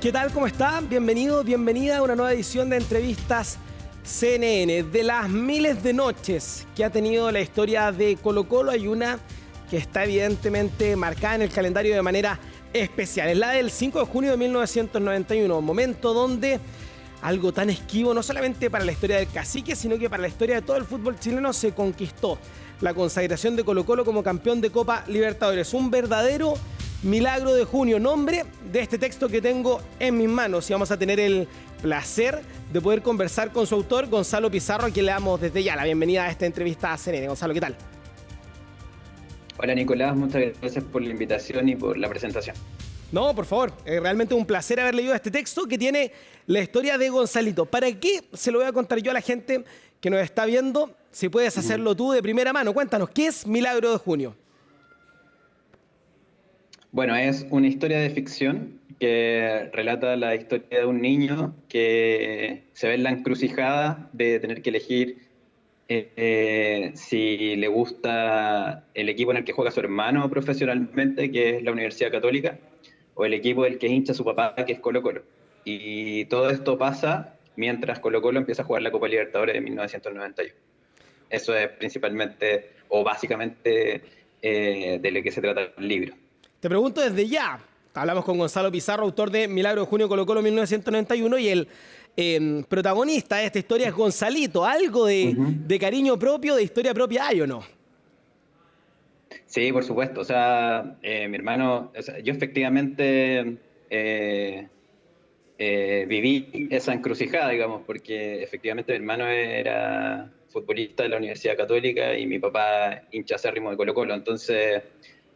¿Qué tal? ¿Cómo está? Bienvenido, bienvenida a una nueva edición de Entrevistas CNN. De las miles de noches que ha tenido la historia de Colo-Colo, hay una que está evidentemente marcada en el calendario de manera especial. Es la del 5 de junio de 1991, momento donde algo tan esquivo, no solamente para la historia del Cacique, sino que para la historia de todo el fútbol chileno, se conquistó la consagración de Colo-Colo como campeón de Copa Libertadores. Un verdadero milagro de junio, nombre de este texto que tengo en mis manos, y vamos a tener el placer de poder conversar con su autor, Gonzalo Pizarro, a quien le damos desde ya la bienvenida a esta entrevista a CNN. Gonzalo, ¿qué tal? Hola Nicolás, muchas gracias por la invitación y por la presentación. No, por favor, realmente un placer haber leído este texto que tiene la historia de Gonzalito. ¿Para qué se lo voy a contar yo a la gente que nos está viendo? Si puedes hacerlo tú de primera mano, cuéntanos, ¿qué es Milagro de Junio? Bueno, es una historia de ficción que relata la historia de un niño que se ve en la encrucijada de tener que elegir si le gusta el equipo en el que juega su hermano profesionalmente, que es la Universidad Católica, o el equipo del que hincha su papá, que es Colo-Colo. Y todo esto pasa mientras Colo-Colo empieza a jugar la Copa Libertadores de 1991. Eso es principalmente, o básicamente, de lo que se trata el libro. Te pregunto desde ya. Hablamos con Gonzalo Pizarro, autor de Milagro de Junio, Colo-Colo 1991, y el protagonista de esta historia es Gonzalito. ¿Algo de cariño propio, de historia propia hay o no? Sí, por supuesto. O sea, mi hermano, o sea, yo efectivamente viví esa encrucijada, digamos, porque efectivamente mi hermano era futbolista de la Universidad Católica y mi papá hincha acérrimo de Colo-Colo. Entonces,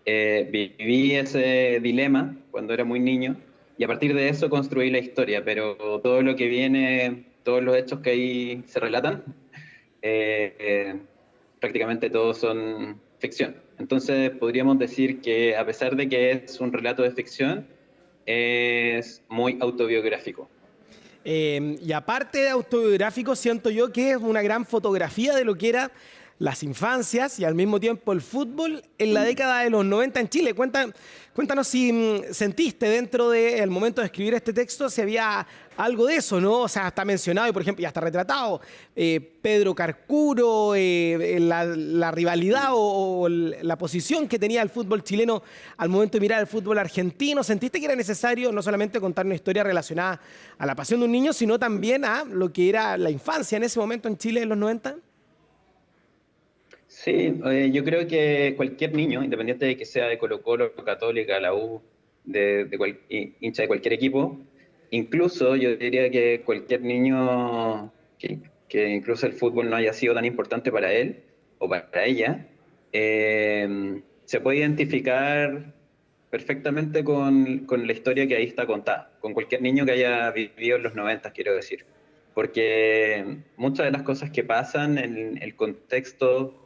viví ese dilema cuando era muy niño y a partir de eso construí la historia, pero todo lo que viene, todos los hechos que ahí se relatan, prácticamente todos son ficción. Entonces podríamos decir que a pesar de que es un relato de ficción, es muy autobiográfico. Y aparte de autobiográfico, siento yo que es una gran fotografía de lo que era las infancias y al mismo tiempo el fútbol en la década de los 90 en Chile. Cuéntanos si sentiste dentro del momento de escribir este texto si había algo de eso, ¿no? O sea, está mencionado y, por ejemplo, ya está retratado Pedro Carcuro, la rivalidad o la posición que tenía el fútbol chileno al momento de mirar el fútbol argentino. ¿Sentiste que era necesario no solamente contar una historia relacionada a la pasión de un niño, sino también a lo que era la infancia en ese momento en Chile en los 90? Sí, yo creo que cualquier niño, independiente de que sea de Colo-Colo, Católica, la U, hincha de cualquier equipo, incluso yo diría que cualquier niño que incluso el fútbol no haya sido tan importante para él o para ella, se puede identificar perfectamente con la historia que ahí está contada, con cualquier niño que haya vivido en los 90, quiero decir. Porque muchas de las cosas que pasan en el contexto,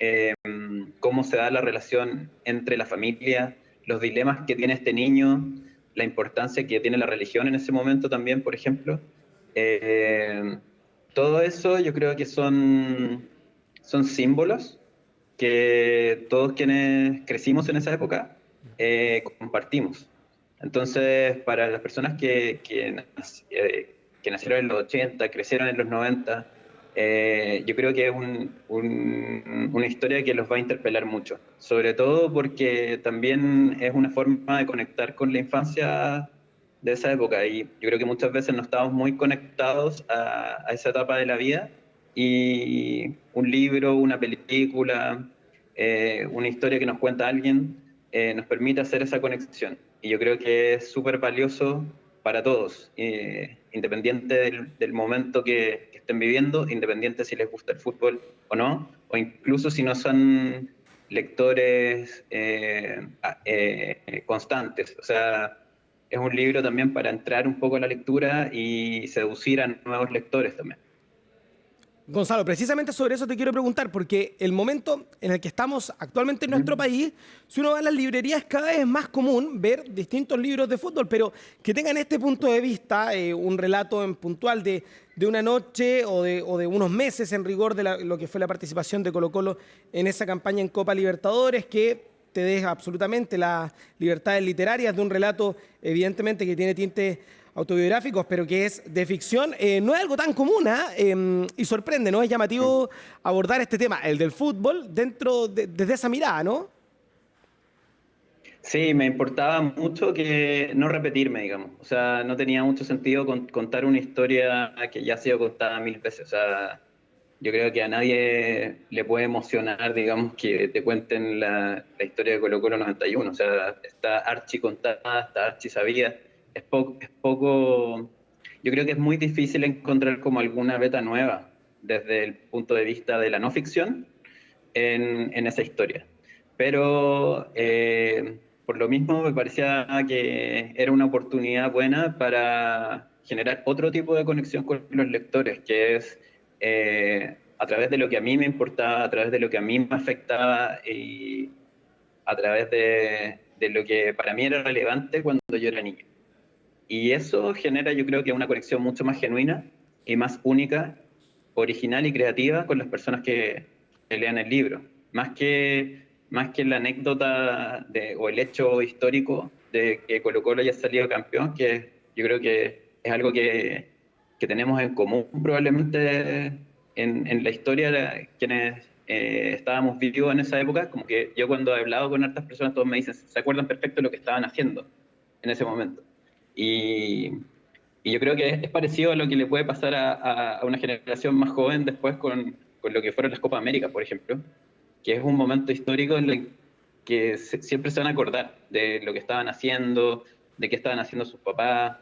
cómo se da la relación entre la familia, los dilemas que tiene este niño, la importancia que tiene la religión en ese momento también, por ejemplo, todo eso yo creo que son símbolos que todos quienes crecimos en esa época compartimos. Entonces, para las personas que nacieron en los 80, crecieron en los 90, yo creo que es una historia que los va a interpelar mucho, sobre todo porque también es una forma de conectar con la infancia de esa época, y yo creo que muchas veces no estamos muy conectados a esa etapa de la vida, y un libro, una película, una historia que nos cuenta alguien, nos permite hacer esa conexión, y yo creo que es súper valioso para todos, independiente del momento que estén viviendo, independiente si les gusta el fútbol o no, o incluso si no son lectores constantes. O sea, es un libro también para entrar un poco a la lectura y seducir a nuevos lectores también. Gonzalo, precisamente sobre eso te quiero preguntar, porque el momento en el que estamos actualmente en nuestro país, si uno va a las librerías, cada vez es más común ver distintos libros de fútbol, pero que tengan este punto de vista, un relato en puntual de una noche o de unos meses en rigor de lo que fue la participación de Colo-Colo en esa campaña en Copa Libertadores, que te deja absolutamente las libertades literarias de un relato, evidentemente, que tiene tinte autobiográficos, pero que es de ficción, no es algo tan común, ¿ah? Y sorprende, ¿no? Es llamativo abordar este tema, el del fútbol, desde esa mirada, ¿no? Sí, me importaba mucho que no repetirme, digamos. O sea, no tenía mucho sentido contar una historia que ya ha sido contada mil veces. O sea, yo creo que a nadie le puede emocionar, digamos, que te cuenten la historia de Colo-Colo 91. O sea, está archi contada, está archi sabida. Es poco, yo creo que es muy difícil encontrar como alguna beta nueva desde el punto de vista de la no ficción en esa historia. Pero por lo mismo me parecía que era una oportunidad buena para generar otro tipo de conexión con los lectores, que es a través de lo que a mí me importaba, a través de lo que a mí me afectaba y a través de lo que para mí era relevante cuando yo era niño. Y eso genera, yo creo que una conexión mucho más genuina y más única, original y creativa con las personas que lean el libro. Más que la anécdota o el hecho histórico de que Colo-Colo haya salido campeón, que yo creo que es algo que tenemos en común probablemente en la historia de quienes estábamos vivos en esa época. Como que yo cuando he hablado con otras personas, todos me dicen, se acuerdan perfecto de lo que estaban haciendo en ese momento. Y, y yo creo que es parecido a lo que le puede pasar a una generación más joven después con lo que fueron las Copas América, por ejemplo, que es un momento histórico en el que siempre se van a acordar de lo que estaban haciendo, de qué estaban haciendo sus papás.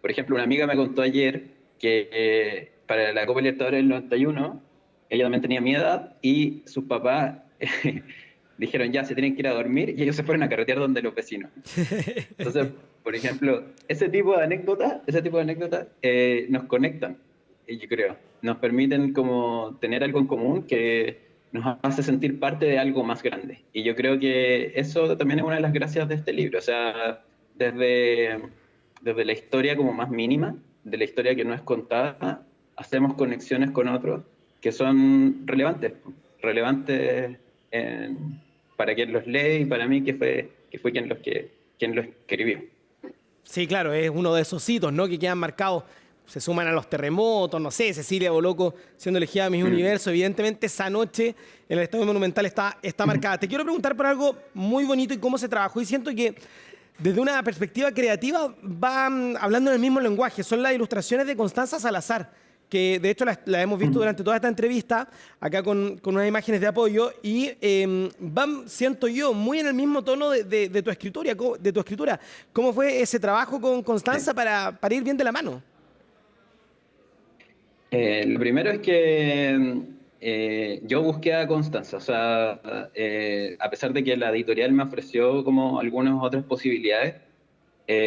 Por ejemplo, una amiga me contó ayer que para la Copa Libertadores del 91, ella también tenía mi edad y sus papás dijeron ya, se tienen que ir a dormir y ellos se fueron a carretear donde los vecinos. Entonces, por ejemplo, ese tipo de anécdotas nos conectan, yo creo, nos permiten como tener algo en común que nos hace sentir parte de algo más grande. Y yo creo que eso también es una de las gracias de este libro, o sea, desde la historia como más mínima, de la historia que no es contada, hacemos conexiones con otros que son relevantes para quien los lee y para mí que fue quien lo escribió. Sí, claro, es uno de esos hitos, ¿no? Que quedan marcados, se suman a los terremotos, no sé, Cecilia Boloco siendo elegida Miss Universo, evidentemente esa noche en el Estadio Monumental está marcada. Te quiero preguntar por algo muy bonito y cómo se trabajó, y siento que desde una perspectiva creativa va hablando en el mismo lenguaje, son las ilustraciones de Constanza Salazar, que de hecho la hemos visto durante toda esta entrevista, acá con unas imágenes de apoyo, y van, siento yo, muy en el mismo tono de tu escritura. ¿Cómo fue ese trabajo con Constanza para ir bien de la mano? Lo primero es que yo busqué a Constanza, o sea, a pesar de que la editorial me ofreció como algunas otras posibilidades,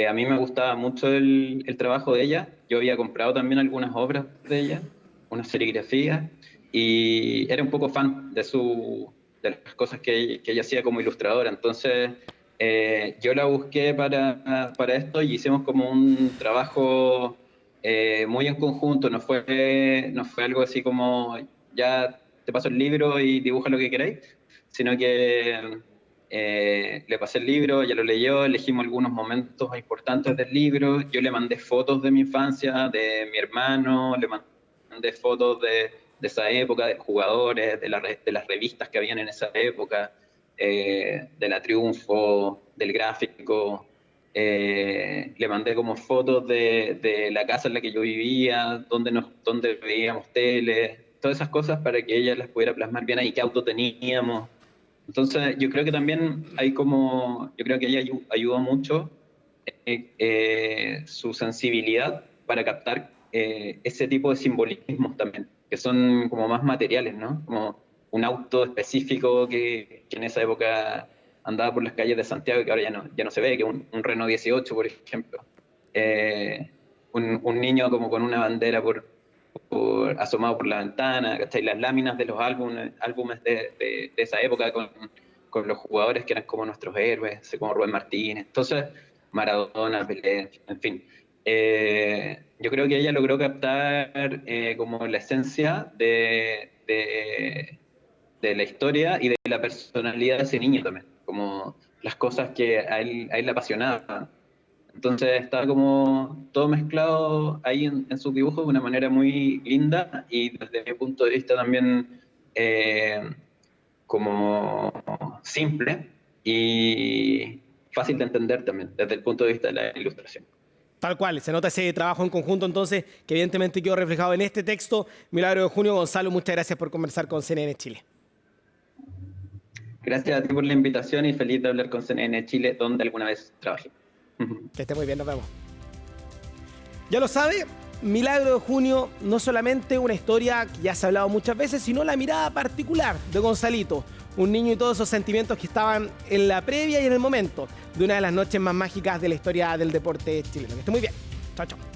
a mí me gustaba mucho el trabajo de ella. Yo había comprado también algunas obras de ella, unas serigrafías, y era un poco fan de las cosas que ella hacía como ilustradora. Entonces, yo la busqué para esto y hicimos como un trabajo muy en conjunto. No fue algo así como ya te paso el libro y dibuja lo que queráis, sino que le pasé el libro, ella lo leyó, elegimos algunos momentos importantes del libro, yo le mandé fotos de mi infancia, de mi hermano, le mandé fotos de esa época, de jugadores, de las revistas que habían en esa época, de la Triunfo, del Gráfico, le mandé como fotos de la casa en la que yo vivía, donde veíamos tele, todas esas cosas para que ella las pudiera plasmar bien ahí, qué auto teníamos. Entonces, yo creo que también yo creo que ella ayudó mucho su sensibilidad para captar ese tipo de simbolismos también, que son como más materiales, ¿no? Como un auto específico que en esa época andaba por las calles de Santiago y que ahora ya no se ve, que un Renault 18, por ejemplo. Un niño como con una bandera asomado por la ventana, ¿cachai? Las láminas de los álbumes de esa época con los jugadores que eran como nuestros héroes, así como Rubén Martínez, entonces Maradona, Pelé, en fin. Yo creo que ella logró captar como la esencia de la historia y de la personalidad de ese niño también, como las cosas que a él le apasionaban. Entonces está como todo mezclado ahí en sus dibujos de una manera muy linda y desde mi punto de vista también como simple y fácil de entender también desde el punto de vista de la ilustración. Tal cual, se nota ese trabajo en conjunto entonces que evidentemente quedó reflejado en este texto. Milagro de Junio. Gonzalo, muchas gracias por conversar con CNN Chile. Gracias a ti por la invitación y feliz de hablar con CNN Chile, donde alguna vez trabajé. Que esté muy bien, nos vemos. Ya lo sabe, Milagro de Junio no solamente una historia que ya se ha hablado muchas veces, sino la mirada particular de Gonzalito, un niño y todos esos sentimientos que estaban en la previa y en el momento de una de las noches más mágicas de la historia del deporte chileno. Que esté muy bien. Chao, chao.